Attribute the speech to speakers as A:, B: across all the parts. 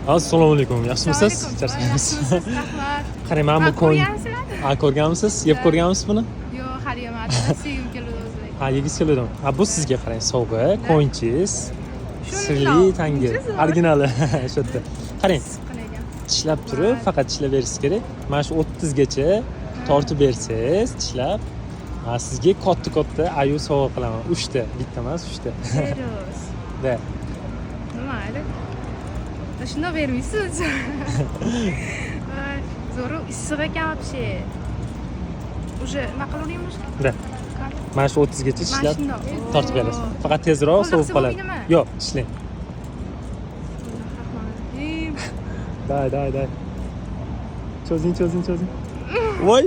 A: Assalomu alaykum. Yaxshimisiz? Charchamaysiz?
B: Rahmat.
A: Qarang, mana bu ko'ng. Ko'rganmisiz? Yeb ko'rganmisiz buni?
B: Yo'q, hali yemadim. Sevgim keladi o'zi.
A: Ha, yegingiz keldim. Bu sizga qarang, sovg'a, ko'nchiz. Sirli tangi. Originali shu yerda. Qarang, tishlab turib, faqat tishlab berishingiz kerak. Mana shu 30 gacha tortib bersangiz, tishlab, sizga katta ayu sovg'a qilaman. 3 ta, bitta emas, 3 ta.
B: Serios.
A: Da.
B: Mayli. Shunday bermaysiz. Zo'r issiq ekan вообще. Уже naqalaymiz?
A: Da. Mana shu 30 gacha tishlab tortib berasiz. Faqat tezroq sovib qoladi. Yo'q, ishlang. Day. Cho'zing. Voy.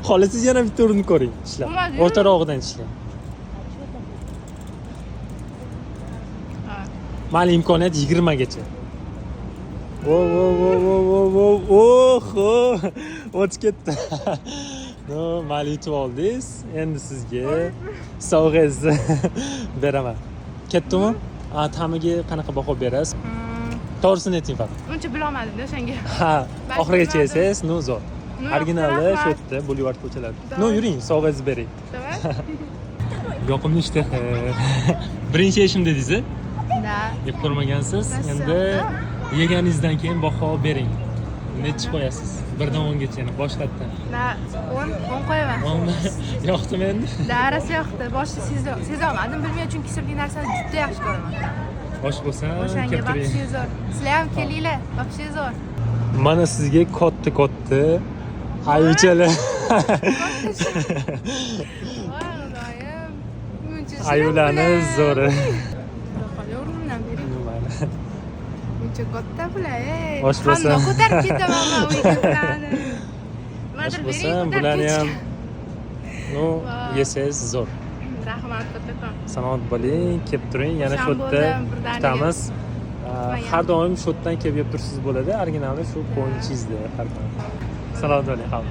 A: Xohlasangiz yana bitta urinib ko'ring, tishlab. O'rtarog'idan tishlang. Mali imkoniyat 20 gacha. Oho! O'tib ketdi. No, mali yutib oldingiz. Endi sizga sovg'angizni beraman. Ketdimi? Ta'miga qanaqa baho berasiz? To'g'risini ayting faqat.
B: Uncha bilolmadim-da o'shanga.
A: Ha, oxirigacha yesangiz, no zo'r. Originali shu yerda, Boulevard ko'chalarida. No, yuring, sovg'angizni bering. Yoqimli ishda. Birinchi yeshim dedingiz-a?
B: Da.
A: Yeb ko'rmagansiz. Endi yeganingizdan keyin baho bering. Nechi qo'yasiz? 1 dan 10 gacha, yana boshlatdan.
B: Da, 10 qo'yaman.
A: 10 yoqdimi endi?
B: Da, rosa yoqdi. Boshida sezolmadim, bilmayman chunki sirli narsani juda yaxshi ko'raman.
A: Bosh bo'lsa,
B: O'shanga вообще zo'r. Sizlar ham kelinglar, вообще zo'r.
A: Mana sizga katta ayuchalar. Ayularni zo'ri.
B: Uncha katta bular.
A: Bosh bo'lsa,
B: ko'tarib ketaman men u yigitlarni.
A: bosh bo'lsa, bularni ham no yesangiz zo'r.
B: Rahmat kattakon.
A: Salomat bo'ling, kelib turing. Yana shu yerda kutamiz. Har doim shu yerdan kelib yeb tursiz bo'ladi. Originali shu qo'ynchizda har doim. Salomat bo'ling, xalq.